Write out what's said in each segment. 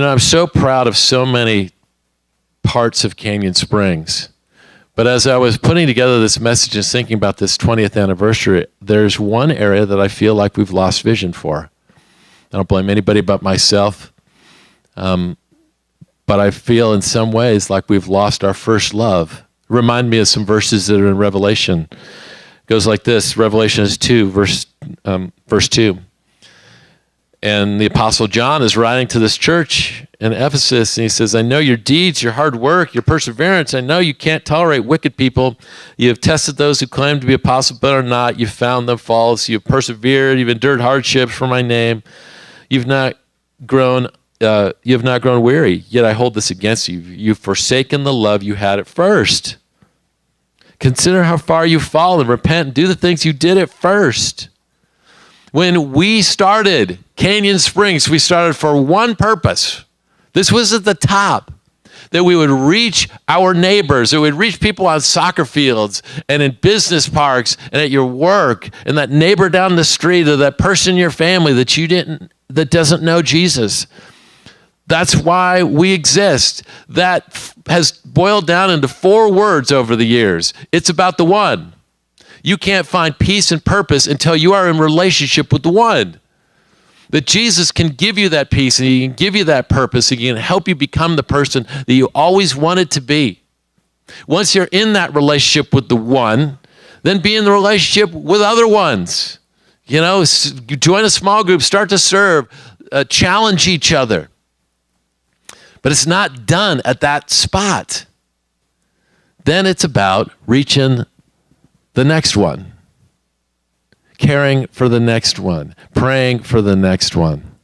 I'm so proud of so many parts of Canyon Springs. But as I was putting together this message and thinking about this 20th anniversary, there's one area that I feel like we've lost vision for. I don't blame anybody but myself. But I feel in some ways like we've lost our first love. Remind me of some verses that are in Revelation. It goes like this, Revelation 2, verse 2. And the Apostle John is writing to this church in Ephesus, and he says, I know your deeds, your hard work, your perseverance. I know you can't tolerate wicked people. You have tested those who claim to be apostles but are not. You've found them false. You've persevered. You've endured hardships for my name. You've not grown weary, yet I hold this against you. You've forsaken the love you had at first. Consider how far you've fallen. Repent and do the things you did at first. When we started Canyon Springs, we started for one purpose. This was at the top, that we would reach our neighbors, that we'd reach people on soccer fields and in business parks and at your work, and that neighbor down the street or that person in your family that doesn't know Jesus. That's why we exist. That has boiled down into 4 words over the years. It's about the one. You can't find peace and purpose until you are in relationship with the one. That Jesus can give you that peace, and he can give you that purpose, and he can help you become the person that you always wanted to be. Once you're in that relationship with the one, then be in the relationship with other ones. Join a small group, start to serve, challenge each other. But it's not done at that spot. Then it's about reaching the next one, caring for the next one, praying for the next one.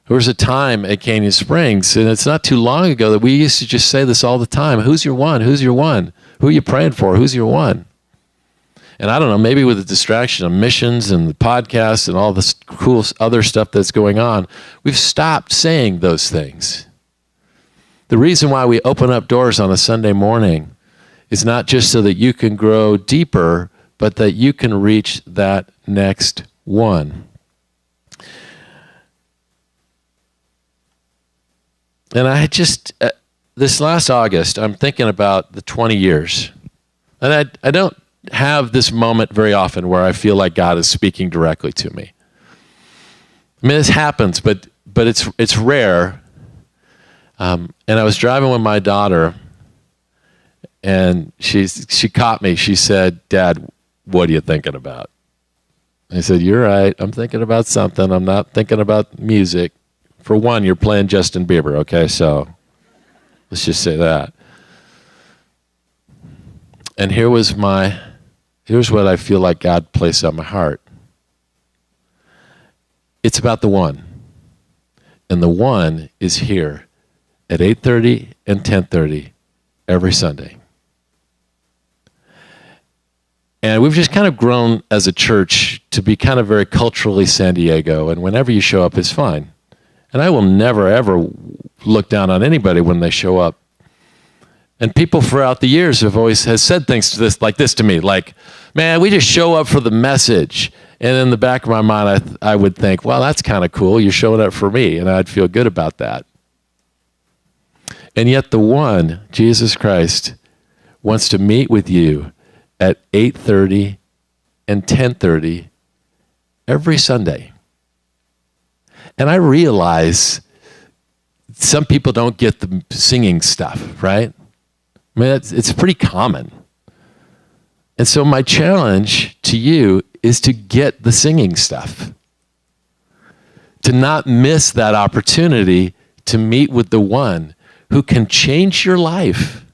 There was a time at Canyon Springs, and it's not too long ago, that we used to just say this all the time. Who's your one? Who's your one? Who are you praying for? Who's your one? And I don't know, maybe with the distraction of missions and the podcast and all this cool other stuff that's going on, we've stopped saying those things. The reason why we open up doors on a Sunday morning is not just so that you can grow deeper, but that you can reach that next one. And I just, this last August, I'm thinking about the 20 years. And I don't have this moment very often where I feel like God is speaking directly to me. I mean, this happens, but it's rare. And I was driving with my daughter, and she caught me. She said, Dad, what are you thinking about? I said, you're right. I'm thinking about something. I'm not thinking about music. For one, you're playing Justin Bieber, okay? So let's just say that. And here's what I feel like God placed on my heart. It's about the one. And the one is here at 8:30 and 10:30 every Sunday. And we've just kind of grown as a church to be kind of very culturally San Diego, and whenever you show up is fine. And I will never, ever look down on anybody when they show up. And people throughout the years has said things to me, like, man, we just show up for the message. And in the back of my mind, I would think, well, that's kind of cool. You're showing up for me, and I'd feel good about that. And yet the one, Jesus Christ, wants to meet with you at 8:30 and 10:30 every Sunday. And I realize some people don't get the singing stuff, right? I mean, it's pretty common. And so my challenge to you is to get the singing stuff. To not miss that opportunity to meet with the one who can change your life.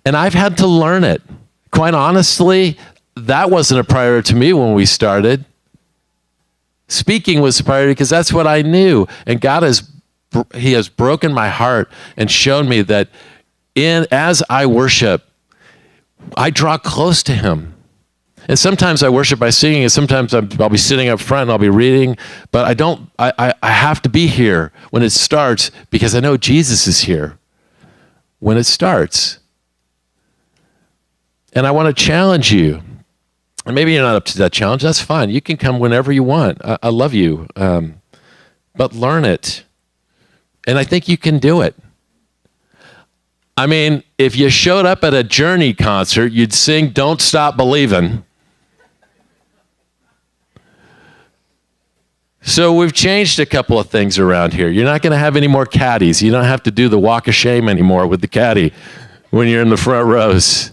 And I've had to learn it. Quite honestly, that wasn't a priority to me when we started. Speaking was a priority because that's what I knew. And God has broken my heart and shown me that as I worship, I draw close to him. And sometimes I worship by singing, and sometimes I'll be sitting up front and I'll be reading, but I have to be here when it starts because I know Jesus is here when it starts. And I want to challenge you. And maybe you're not up to that challenge. That's fine. You can come whenever you want. I love you. but learn it. And I think you can do it. I mean, if you showed up at a Journey concert, you'd sing Don't Stop Believin'. So we've changed a couple of things around here. You're not going to have any more caddies. You don't have to do the walk of shame anymore with the caddy when you're in the front rows.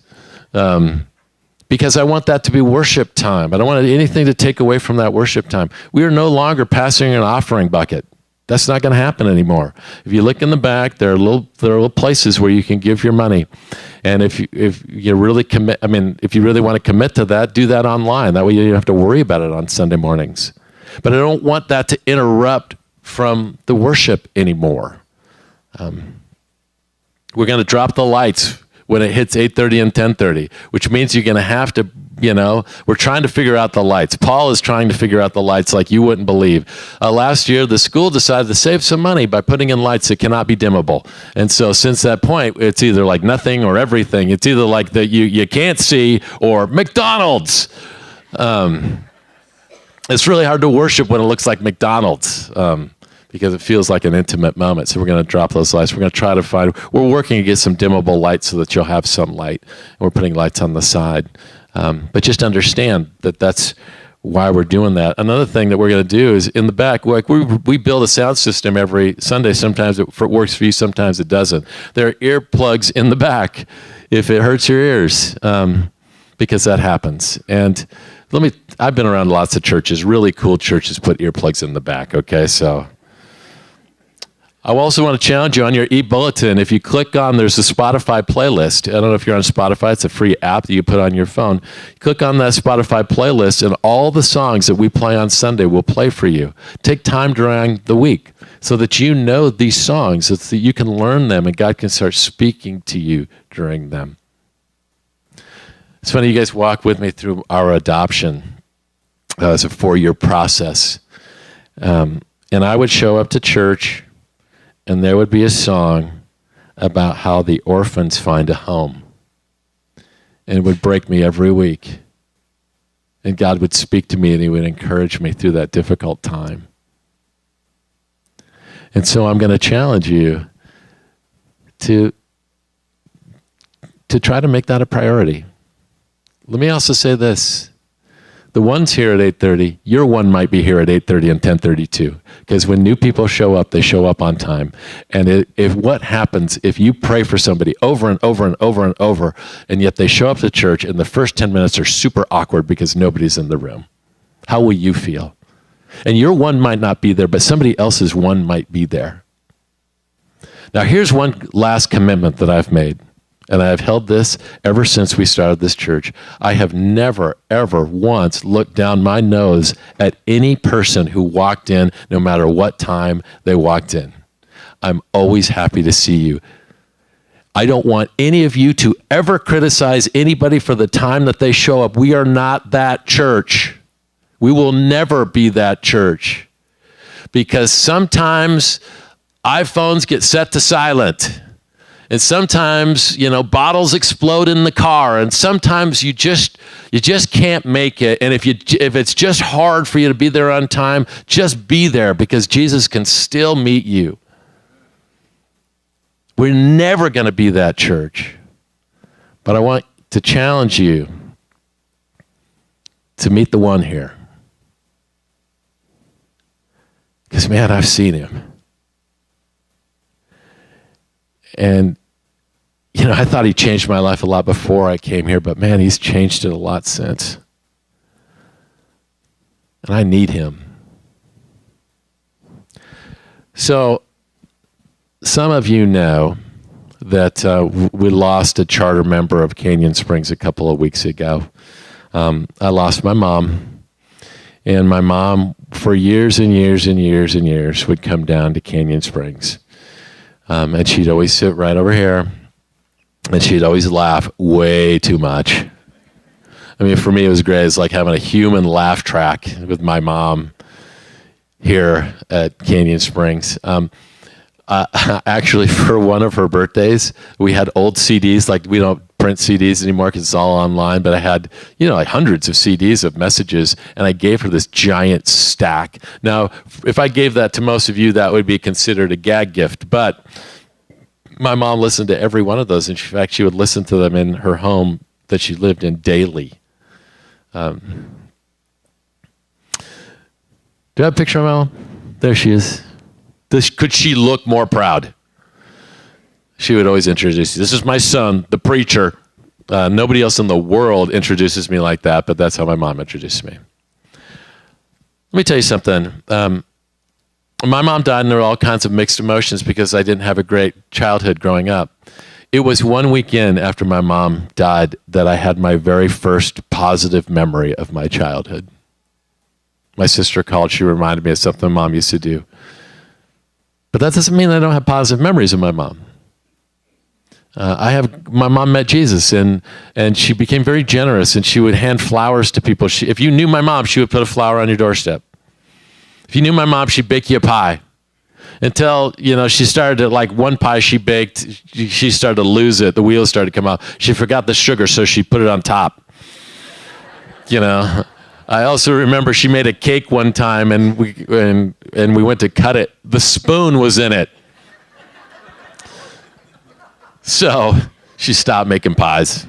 Because I want that to be worship time. I don't want anything to take away from that worship time. We are no longer passing an offering bucket. That's not going to happen anymore. If you look in the back, there are little places where you can give your money. And if you really commit, if you really want to commit to that, do that online. That way you don't have to worry about it on Sunday mornings. But I don't want that to interrupt from the worship anymore. We're going to drop the lights when it hits 8:30 and 10:30, which means you're going to have to, we're trying to figure out the lights. Paul is trying to figure out the lights like you wouldn't believe. Last year, the school decided to save some money by putting in lights that cannot be dimmable. And so since that point, it's either like nothing or everything. It's either like that you can't see or McDonald's. It's really hard to worship when it looks like McDonald's because it feels like an intimate moment. So we're going to drop those lights. We're going to try to we're working to get some dimmable lights so that you'll have some light. And we're putting lights on the side. But just understand that that's why we're doing that. Another thing that we're going to do is in the back, like we build a sound system every Sunday. Sometimes it works for you, sometimes it doesn't. There are earplugs in the back if it hurts your ears, because that happens. And I've been around lots of churches, really cool churches put earplugs in the back, okay? So I also want to challenge you on your e-bulletin. If you click on, there's a Spotify playlist. I don't know if you're on Spotify. It's a free app that you put on your phone. Click on that Spotify playlist, and all the songs that we play on Sunday will play for you. Take time during the week so that you know these songs, so that you can learn them and God can start speaking to you during them. It's funny, you guys walked with me through our adoption. It's a 4-year process. And I would show up to church, and there would be a song about how the orphans find a home. And it would break me every week. And God would speak to me, and he would encourage me through that difficult time. And so I'm going to challenge you to try to make that a priority. Let me also say this. The ones here at 8:30, your one might be here at 8:30 and 10:30 too. Because when new people show up, they show up on time. And what happens if you pray for somebody over and over and over and over, and yet they show up to church and the first 10 minutes are super awkward because nobody's in the room? How will you feel? And your one might not be there, but somebody else's one might be there. Now here's one last commitment that I've made. And I have held this ever since we started this church. I have never, ever once looked down my nose at any person who walked in, no matter what time they walked in. I'm always happy to see you. I don't want any of you to ever criticize anybody for the time that they show up. We are not that church. We will never be that church. Because sometimes iPhones get set to silent. And sometimes, bottles explode in the car, and sometimes you just can't make it. And if it's just hard for you to be there on time, just be there, because Jesus can still meet you. We're never going to be that church. But I want to challenge you to meet the one here. Because, man, I've seen him. And, I thought he changed my life a lot before I came here, but man, he's changed it a lot since. And I need him. So, some of you know that we lost a charter member of Canyon Springs a couple of weeks ago. I lost my mom. And my mom, for years and years and years and years, would come down to Canyon Springs. And she'd always sit right over here, and she'd always laugh way too much. For me, it was great. It's like having a human laugh track with my mom here at Canyon Springs. Actually, for one of her birthdays, we had old CDs. Like, we don't print CDs anymore because it's all online, but I had, like hundreds of CDs of messages, and I gave her this giant stack. Now, if I gave that to most of you, that would be considered a gag gift, but my mom listened to every one of those. In fact, she would listen to them in her home that she lived in daily. Do I have a picture of my mom? There she is. Could she look more proud? She would always introduce you. This is my son, the preacher. Nobody else in the world introduces me like that, but that's how my mom introduced me. Let me tell you something. My mom died, and there were all kinds of mixed emotions because I didn't have a great childhood growing up. It was one weekend after my mom died that I had my very first positive memory of my childhood. My sister called. She reminded me of something Mom used to do. But that doesn't mean I don't have positive memories of my mom. My mom met Jesus, and she became very generous, and she would hand flowers to people. If you knew my mom, she would put a flower on your doorstep. If you knew my mom, she'd bake you a pie. Until, she started to, like one pie she baked, she started to lose it. The wheels started to come out. She forgot the sugar, so she put it on top. I also remember she made a cake one time, and we went to cut it. The spoon was in it. So she stopped making pies.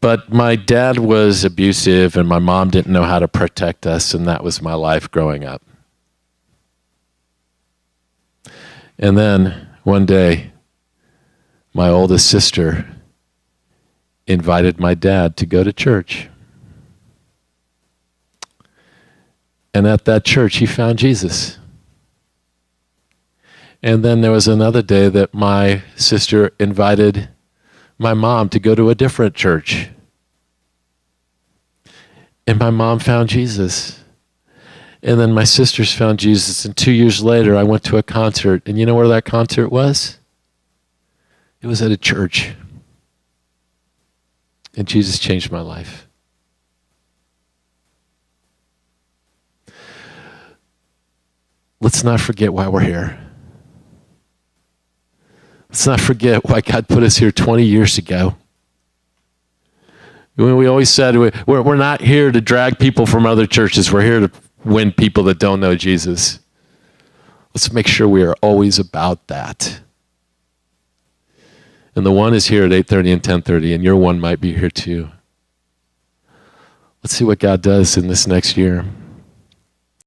But my dad was abusive, and my mom didn't know how to protect us, and that was my life growing up. And then one day, my oldest sister invited my dad to go to church. And at that church, he found Jesus. And then there was another day that my sister invited my mom to go to a different church. And my mom found Jesus. And then my sisters found Jesus. And 2 years later, I went to a concert. And you know where that concert was? It was at a church. And Jesus changed my life. Let's not forget why we're here. Let's not forget why God put us here 20 years ago. We always said we're not here to drag people from other churches. We're here to win people that don't know Jesus. Let's make sure we are always about that. And the one is here at 8:30 and 10:30, and your one might be here too. Let's see what God does in this next year.